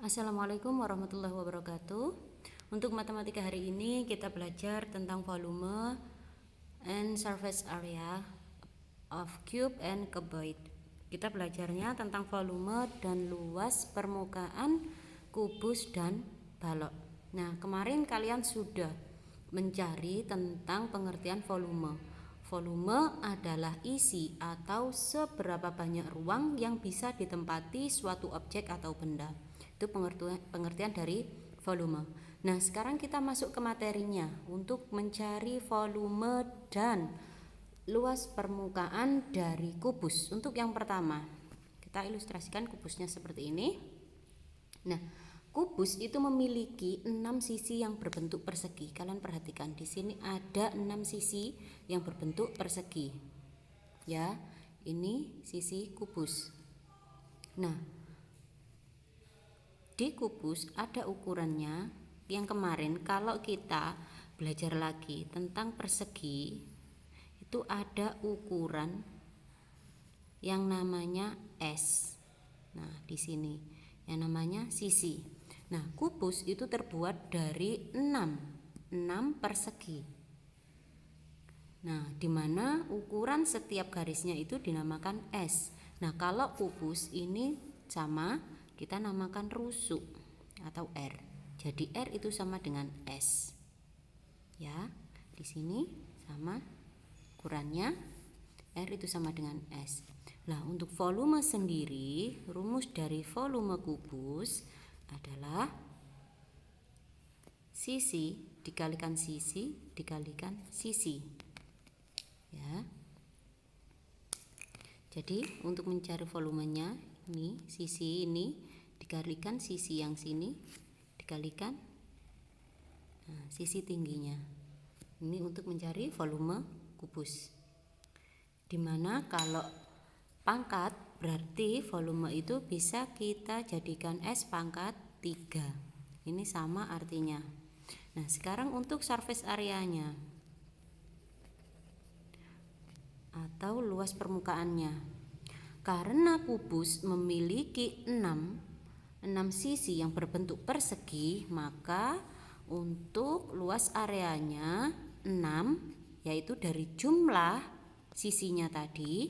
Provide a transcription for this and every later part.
Assalamualaikum warahmatullahi wabarakatuh. Untuk matematika hari ini kita belajar tentang volume and surface area of cube and cuboid. Kita belajarnya tentang volume dan luas permukaan kubus dan balok. Nah, kemarin kalian sudah mencari tentang pengertian volume. Volume adalah isi atau seberapa banyak ruang yang bisa ditempati suatu objek atau benda. Itu pengertian dari volume. Nah, sekarang kita masuk ke materinya untuk mencari volume dan luas permukaan dari kubus. Untuk yang pertama, kita ilustrasikan kubusnya seperti ini. Nah, kubus itu memiliki 6 sisi yang berbentuk persegi. Kalian perhatikan di sini ada 6 sisi yang berbentuk persegi. Ya, ini sisi kubus. Nah, di kubus ada ukurannya. Yang kemarin kalau kita belajar lagi tentang persegi, itu ada ukuran yang namanya S. Nah, di sini yang namanya sisi. Nah, kubus itu terbuat dari 6 persegi. Nah, di mana ukuran setiap garisnya itu dinamakan S. Nah, kalau kubus ini sama, kita namakan rusuk atau R. Jadi R itu sama dengan S. Ya, di sini sama ukurannya, R itu sama dengan S. Nah, untuk volume sendiri, rumus dari volume kubus adalah sisi dikalikan sisi dikalikan sisi. Ya. Jadi untuk mencari volumenya, ini sisi ini dikalikan sisi yang sini dikalikan sisi tingginya. Ini untuk mencari volume kubus. Dimana kalau pangkat berarti volume itu bisa kita jadikan S pangkat 3. Ini sama artinya. Nah, sekarang untuk surface areanya atau luas permukaannya. Karena kubus memiliki 6 sisi yang berbentuk persegi, maka untuk luas areanya 6, yaitu dari jumlah sisinya tadi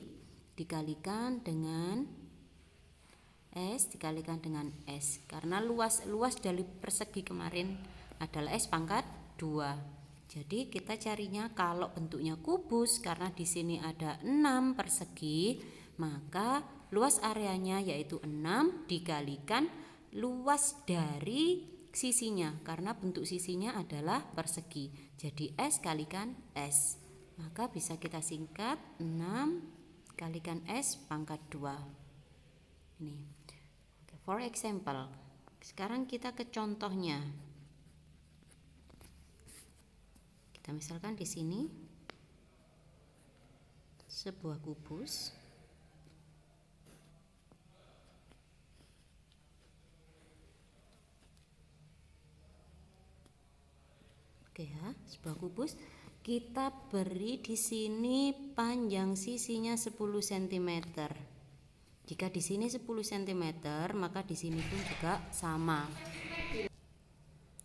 dikalikan dengan S dikalikan dengan S. Karena luas dari persegi kemarin adalah S pangkat 2. Jadi kita carinya kalau bentuknya kubus, karena di sini ada 6 persegi, maka luas areanya yaitu 6 dikalikan luas dari sisinya, karena bentuk sisinya adalah persegi. Jadi S kalikan S. Maka bisa kita singkat 6 kalikan S pangkat 2. Ini. For example, sekarang kita ke contohnya. Kita misalkan di sini sebuah kubus. Oke ya, sebuah kubus. Kita beri di sini panjang sisinya 10 cm. Jika di sini 10 cm, maka di sini pun juga sama.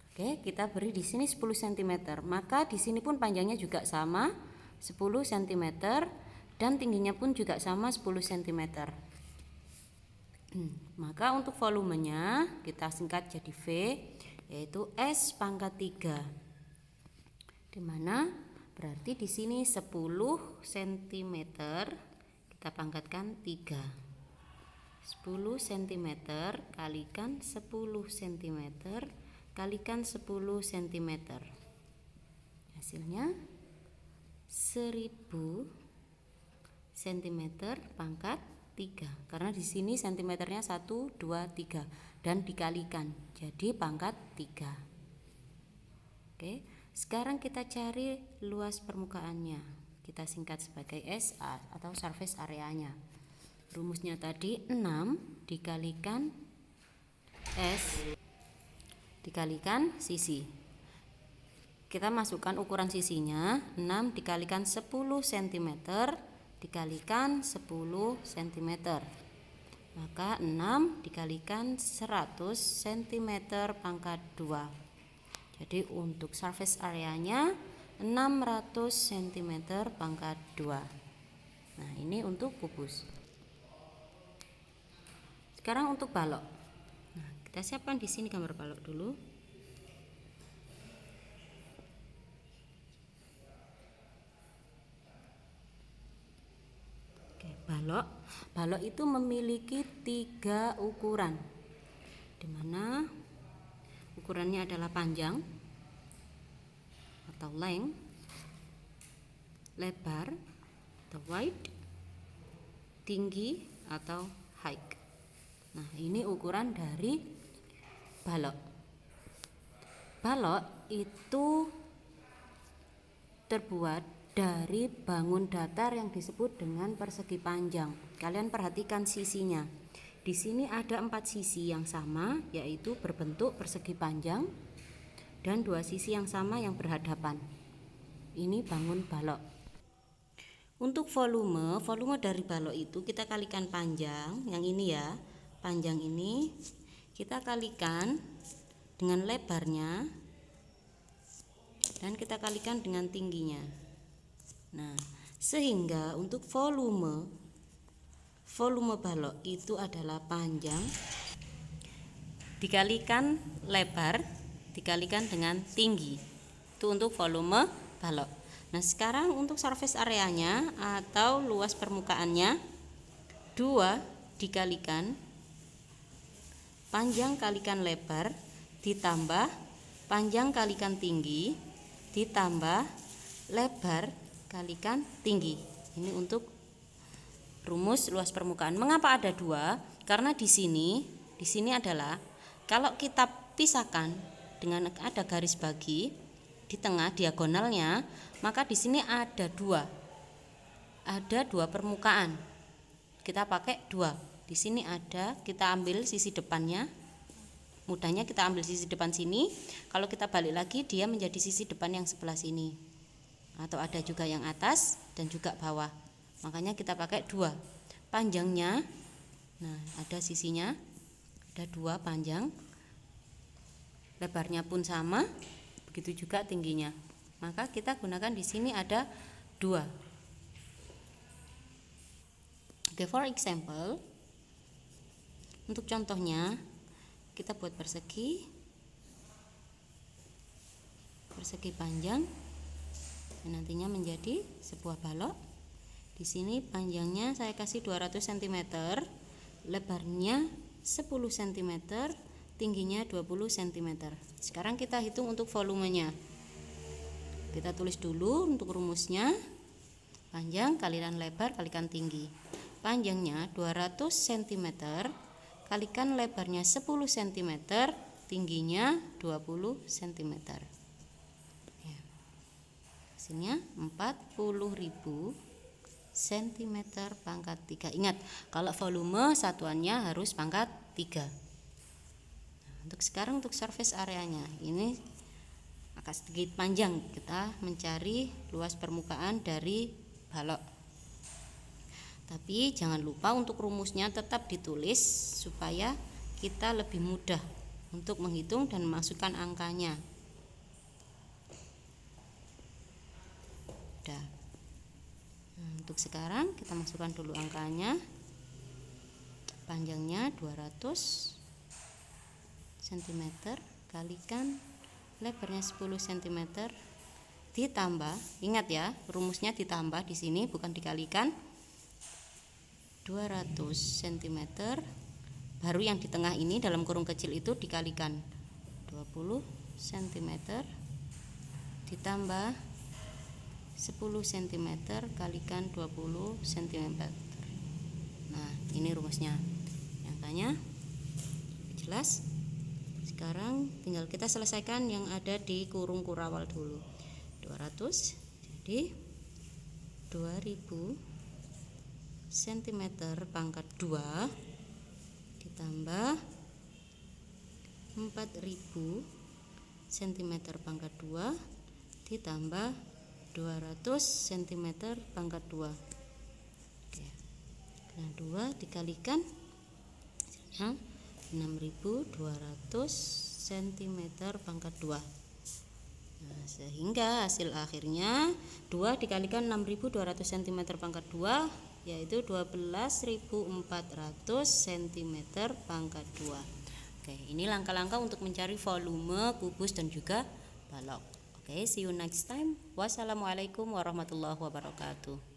Oke, kita beri di sini 10 cm, maka di sini pun panjangnya juga sama 10 cm dan tingginya pun juga sama 10 cm. Maka untuk volumenya kita singkat jadi V, yaitu S pangkat 3. Di mana berarti di sini 10 cm kita pangkatkan 3. 10 cm kalikan 10 cm kalikan 10 cm. Hasilnya 1000 cm pangkat 3. Karena di sini cm-nya 1, 2, 3 dan dikalikan jadi pangkat 3. Oke, sekarang kita cari luas permukaannya. Kita singkat sebagai SA atau surface areanya. Rumusnya tadi 6 dikalikan S dikalikan sisi. Kita masukkan ukuran sisinya, 6 dikalikan 10 cm dikalikan 10 cm. Maka 6 dikalikan 100 cm pangkat 2. Jadi untuk surface areanya 600 cm pangkat 2. Nah, ini untuk kubus. Sekarang untuk balok. Nah, kita siapkan di sini gambar balok dulu. Oke, balok itu memiliki 3 ukuran, di mana ukurannya adalah panjang atau length, lebar atau width, tinggi atau height. Nah, ini ukuran dari balok. Balok itu terbuat dari bangun datar yang disebut dengan persegi panjang. Kalian perhatikan sisinya. Di sini ada 4 sisi yang sama, yaitu berbentuk persegi panjang, dan 2 sisi yang sama yang berhadapan. Ini bangun balok. Untuk volume dari balok itu kita kalikan panjang, yang ini ya. Panjang ini kita kalikan dengan lebarnya dan kita kalikan dengan tingginya. Nah, sehingga untuk volume balok itu adalah panjang dikalikan lebar dikalikan dengan tinggi. Itu untuk volume balok. Nah, sekarang untuk surface areanya atau luas permukaannya 2 dikalikan panjang kalikan lebar ditambah panjang kalikan tinggi ditambah lebar kalikan tinggi. Ini untuk rumus luas permukaan. Mengapa ada 2? Karena di sini adalah kalau kita pisahkan dengan ada garis bagi di tengah diagonalnya, maka di sini ada 2. Ada 2 permukaan. Kita pakai 2. Di sini ada, kita ambil sisi depannya. Mudahnya kita ambil sisi depan sini. Kalau kita balik lagi, dia menjadi sisi depan yang sebelah sini. Atau ada juga yang atas dan juga bawah. Makanya kita pakai 2. Panjangnya, nah ada sisinya, ada 2 panjang. Lebarnya pun sama, begitu juga tingginya. Maka kita gunakan di sini ada 2. Oke, for example, untuk contohnya kita buat persegi panjang dan nantinya menjadi sebuah balok. Di sini panjangnya saya kasih 200 cm, lebarnya 10 cm, tingginya 20 cm. Sekarang kita hitung untuk volumenya. Kita tulis dulu untuk rumusnya. Panjang kalikan lebar kalikan tinggi. Panjangnya 200 cm kalikan lebarnya 10 cm, tingginya 20 cm. Ya. Hasilnya 40.000 cm pangkat 3. Ingat, kalau volume satuannya harus pangkat 3. Nah, untuk sekarang untuk surface areanya, ini agak sedikit panjang, kita mencari luas permukaan dari balok. Tapi jangan lupa untuk rumusnya tetap ditulis supaya kita lebih mudah untuk menghitung dan memasukkan angkanya. Udah. Nah, untuk sekarang kita masukkan dulu angkanya. Panjangnya 200 cm kalikan lebarnya 10 cm ditambah, ingat ya, rumusnya ditambah di sini bukan dikalikan. 200 cm baru yang di tengah ini dalam kurung kecil itu dikalikan 20 cm ditambah 10 cm kalikan 20 cm. Nah, ini rumusnya. Angkanya jelas. Sekarang tinggal kita selesaikan yang ada di kurung kurawal dulu. 200 jadi 2000 cm pangkat 2 ditambah 4000 cm pangkat 2 ditambah 200 cm pangkat 2. Oke. Nah, 2 dikalikan 6200 cm pangkat 2. Nah, sehingga hasil akhirnya 2 dikalikan 6200 cm pangkat 2 yaitu 12.400 cm pangkat 2. Oke, ini langkah-langkah untuk mencari volume kubus dan juga balok. Oke, see you next time. Wassalamualaikum warahmatullahi wabarakatuh.